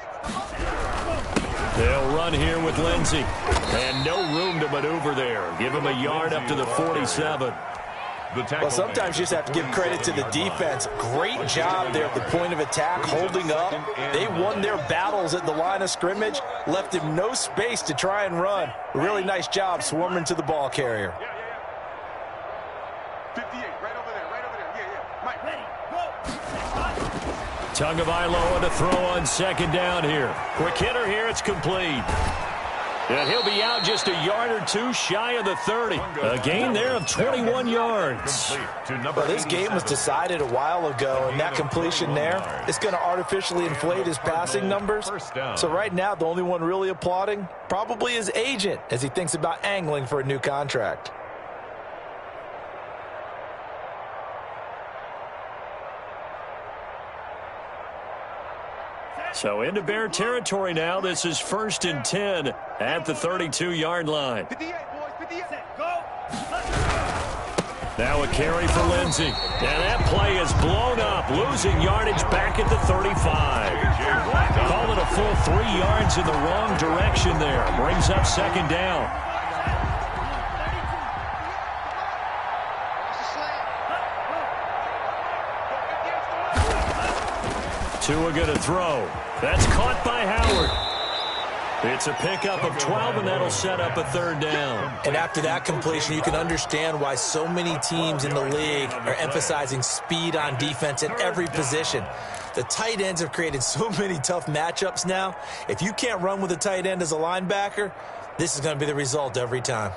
They'll run here with Lindsey. And no room to maneuver there. Give him a yard up to the 47. Well, sometimes you just have to give credit to the defense. Great job there at the point of attack, holding up. They won their battles at the line of scrimmage, left him no space to try and run. A really nice job swarming to the ball carrier. 58, right over there. Yeah. Mike, ready, go. Tagovailoa to throw on second down here. Quick hitter here, it's complete. And he'll be out just a yard or two shy of the 30. A gain there of 21 yards. Well, this game was decided a while ago, and that completion there is going to artificially inflate his passing numbers. So right now, the only one really applauding probably his agent as he thinks about angling for a new contract. So into Bear territory now. This is 1st and 10 at the 32-yard line. 58, boys, 58. Go. Now a carry for Lindsey. And that play is blown up, losing yardage back at the 35. Call it a full 3 yards in the wrong direction there. Brings up second down. Tua going to throw. That's caught by Howard. It's a pickup of 12, and that'll set up a third down. And after that completion, you can understand why so many teams in the league are emphasizing speed on defense at every position. The tight ends have created so many tough matchups now. If you can't run with a tight end as a linebacker, this is going to be the result every time.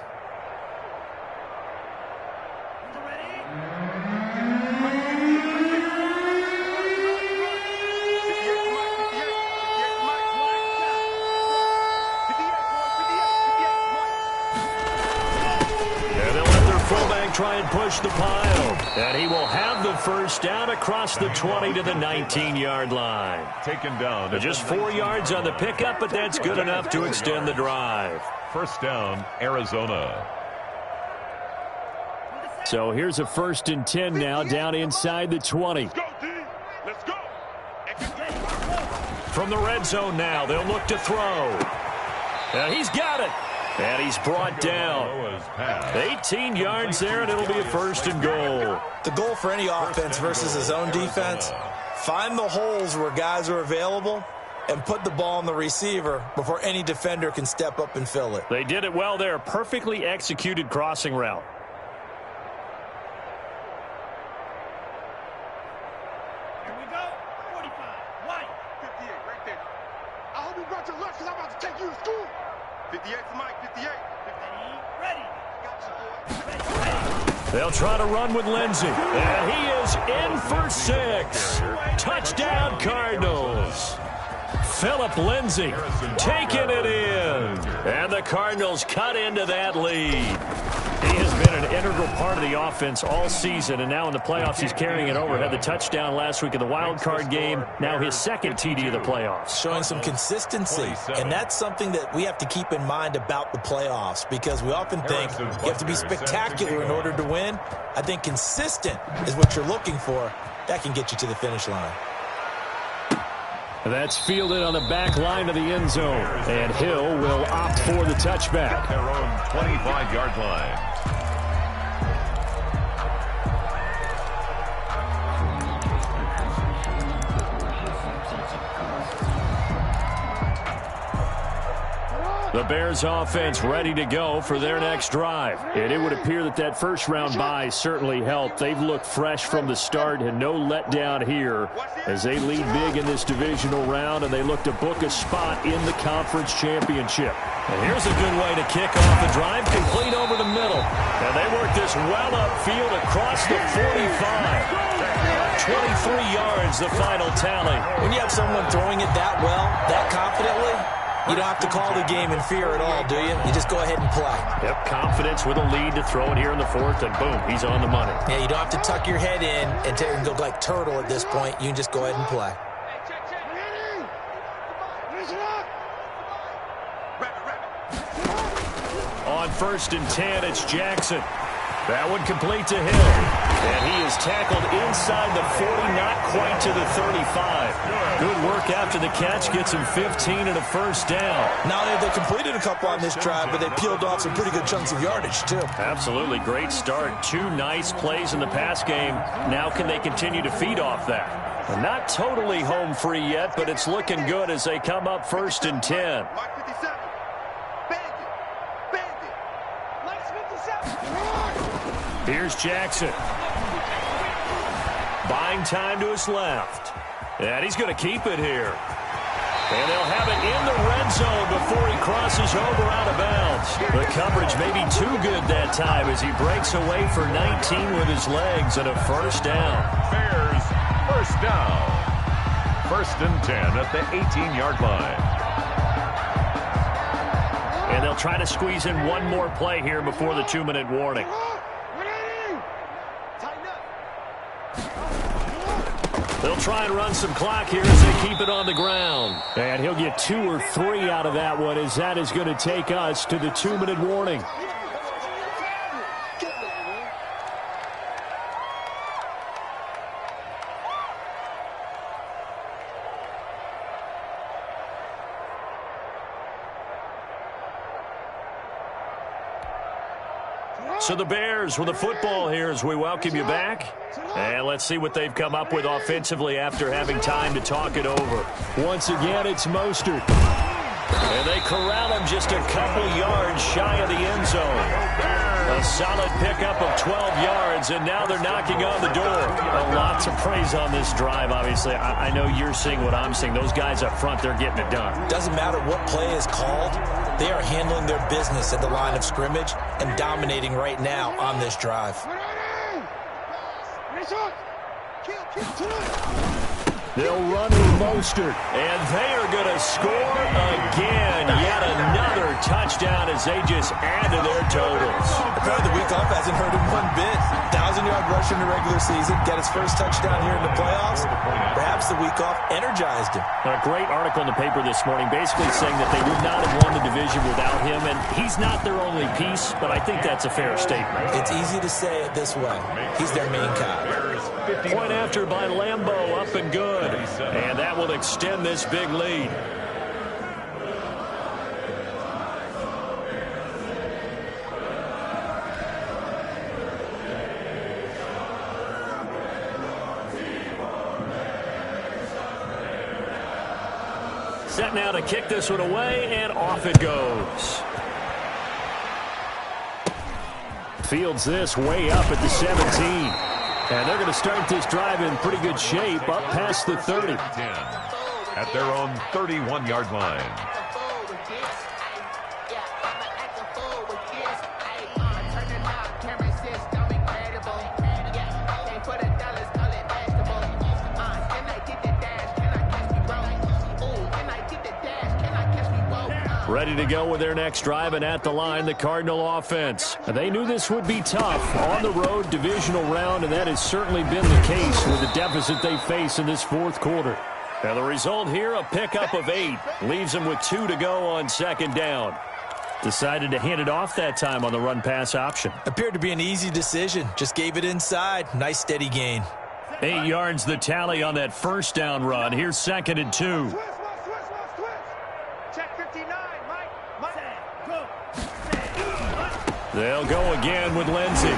Try and push the pile. And he will have the first down across the 20 to the 19-yard line. Taken down. Just 4 yards on the pickup, but that's good enough to extend the drive. First down, Arizona. So here's a 1st and 10 now down inside the 20. Let's go. From the red zone now, they'll look to throw. And he's got it. And he's brought down. 18 yards there, and it'll be a 1st and goal. The goal for any offense versus his own defense, find the holes where guys are available and put the ball on the receiver before any defender can step up and fill it. They did it well there. Perfectly executed crossing route. Here we go. 45. White. 58 right there. I hope you brought your lunch because I'm about to take you to school. 58 for Mike. 58. 50. Ready. Got you, boy. They'll try to run with Lindsey. And he is in for 6. Touchdown, Cardinals. Phillip Lindsey taking it in. And the Cardinals cut into that lead. He has been an integral part of the offense all season, and now in the playoffs he's carrying it over. Had the touchdown last week in the wild card game. Now his second TD of the playoffs. Showing some consistency, and that's something that we have to keep in mind about the playoffs, because we often think you have to be spectacular in order to win. I think consistent is what you're looking for. That can get you to the finish line. That's fielded on the back line of the end zone. And Hill will opt for the touchback. Their own 25-yard line. The Bears offense ready to go for their next drive. And it would appear that that first-round bye certainly helped. They've looked fresh from the start and no letdown here as they lead big in this divisional round, and they look to book a spot in the conference championship. And here's a good way to kick off the drive, complete over the middle. And they work this well upfield across the 45. 23 yards, the final tally. When you have someone throwing it that well, that confidently, You don't have to call the game in fear at all, do you? You just go ahead and play. Yep, confidence with a lead to throw it here in the fourth, and boom, he's on the money. Yeah, you don't have to tuck your head in and go like turtle at this point. You can just go ahead and play. On 1st and 10, it's Jackson. That one complete to Hill. And he is tackled inside the 40, not quite to the 35. Good work after the catch, gets him 15 and a first down. Not only have they completed a couple on this drive, but they peeled off some pretty good chunks of yardage, too. Absolutely, great start. 2 nice plays in the pass game. Now can they continue to feed off that? Well, not totally home free yet, but it's looking good as they come up 1st and 10. Here's Jackson. Buying time to his left. And he's going to keep it here. And they'll have it in the red zone before he crosses over out of bounds. The coverage may be too good that time as he breaks away for 19 with his legs and a first down. Bears, first down. 1st and 10 at the 18-yard line. And they'll try to squeeze in one more play here before the 2-minute warning. They'll try and run some clock here as they keep it on the ground. And he'll get 2 or 3 out of that one as that is going to take us to the 2-minute warning. So the Bears with the football here as we welcome you back. And let's see what they've come up with offensively after having time to talk it over. Once again, it's Mostert. And they corral him just a couple yards shy of the end zone. A solid pickup of 12 yards, and now they're knocking on the door. Lots of praise on this drive, obviously. I know you're seeing what I'm seeing. Those guys up front, they're getting it done. Doesn't matter what play is called. They are handling their business at the line of scrimmage and dominating right now on this drive. They'll run with Mostert, and they are going to score again. Yet another touchdown as they just add to their totals. Apparently the week off hasn't hurt him one bit. 1,000-yard rush in the regular season, get his first touchdown here in the playoffs. Perhaps the week off energized him. A great article in the paper this morning basically saying that they would not have won the division without him, and he's not their only piece, but I think that's a fair statement. It's easy to say it this way. He's their main guy. Point after by Lambeau, up and good. And that will extend this big lead. Set now to kick this one away, and off it goes. Fields this way up at the 17. And they're going to start this drive in pretty good shape, up past the 30. At their own 31-yard line. Ready to go with their next drive, and at the line, the Cardinal offense. They knew this would be tough on the road, divisional round, and that has certainly been the case with the deficit they face in this fourth quarter. Now the result here, a pickup of 8. Leaves them with 2 to go on 2nd down. Decided to hand it off that time on the run-pass option. Appeared to be an easy decision. Just gave it inside. Nice steady gain. 8 yards the tally on that first down run. Here's 2nd and 2. They'll go again with Lindsey.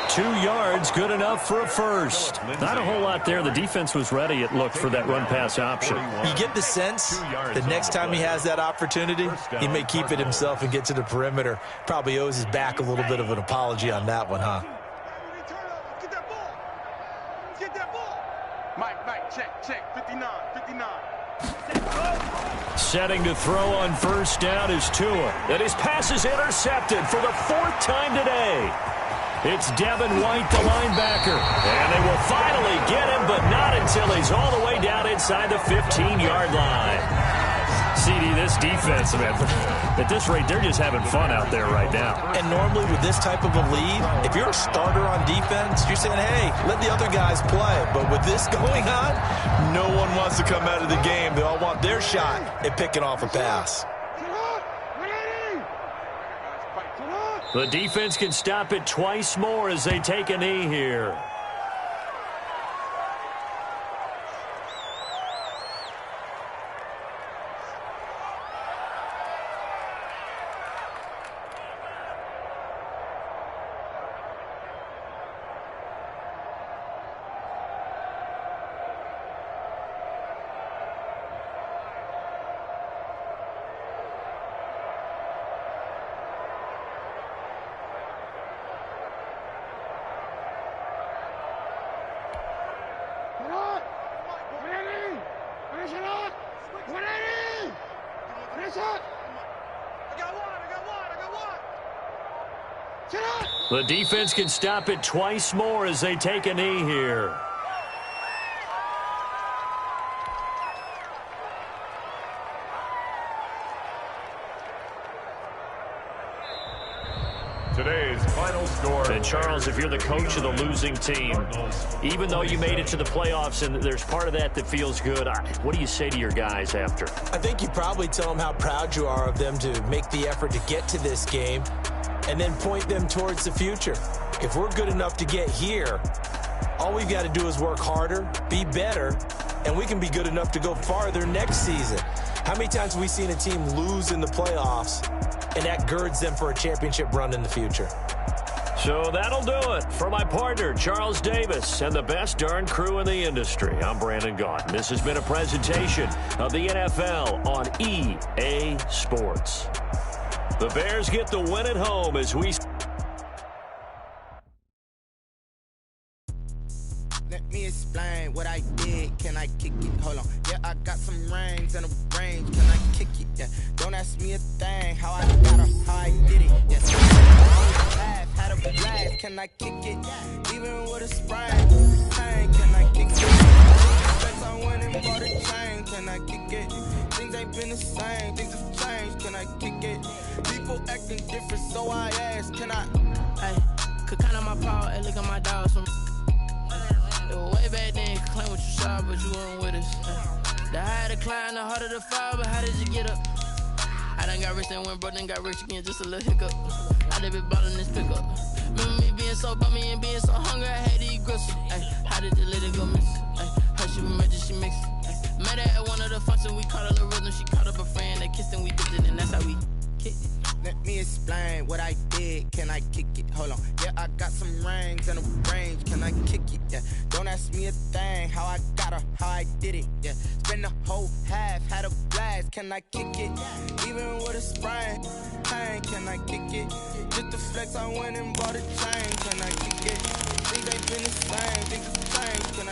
2 yards, good enough for a first. Not a whole lot there. The defense was ready, it looked, for that run-pass option. You get the sense that next time he has that opportunity, he may keep it himself and get to the perimeter. Probably owes his back a little bit of an apology on that one, huh? Get that ball. Mike, check, 59. Setting to throw on first down is Tua. And his pass is intercepted for the 4th time today. It's Devin White, the linebacker. And they will finally get him, but not until he's all the way down inside the 15-yard line. CD, this defense, man, at this rate, they're just having fun out there right now. And normally with this type of a lead, if you're a starter on defense, you're saying, hey, let the other guys play. But with this going on, no one wants to come out of the game. They all want their shot at picking off a pass. The defense can stop it twice more as they take a knee here. The defense can stop it twice more as they take a knee here. Today's final score. And Charles, if you're the coach of the losing team, even though you made it to the playoffs and there's part of that feels good, what do you say to your guys after? I think you probably tell them how proud you are of them to make the effort to get to this game and then point them towards the future. If we're good enough to get here, all we've got to do is work harder, be better, and we can be good enough to go farther next season. How many times have we seen a team lose in the playoffs, and that girds them for a championship run in the future? So that'll do it for my partner, Charles Davis, and the best darn crew in the industry. I'm Brandon Gaughan. This has been a presentation of the NFL on EA Sports. The Bears get the win at home as we... Let me explain what I did. Can I kick it? Hold on. Yeah, I got some rings and a range. Can I kick it? Yeah. Don't ask me a thing. How I got her, how I did it. Yeah. Laugh, had a blast. Can I kick it? Even with a sprain. Hey, can I kick it? I went and bought a chain. Can I kick it? Things ain't been the same. Things have changed. Can I kick it? People acting different, so I ask. Can I? Hey, could count on my power and look at my dogs from. Way back then, claim what you saw, but you weren't with us. The higher the climb, the harder the fall, but how did you get up? I done got rich and went broke, then got rich again, just a little hiccup. I done been ballin' this pickup. Remember me being so bummy and being so hungry, I had to eat gristle. How did the lady go miss? Her she remembered she mixed. Met her at one of the functions, we caught her the rhythm. She caught up a friend, they kissed and we dipped it, and that's how we kicked it. Let me explain what I did. Can I kick it? Hold on. Yeah, I got some rings and a range. Can I kick it? Yeah. Don't ask me a thing. How I got her, how I did it. Yeah. Spend the whole half, had a blast. Can I kick it? Even with a sprain. Hey, can I kick it? Just the flex, I went and bought a chain. Can I kick it? Things ain't been the same. Things have changed.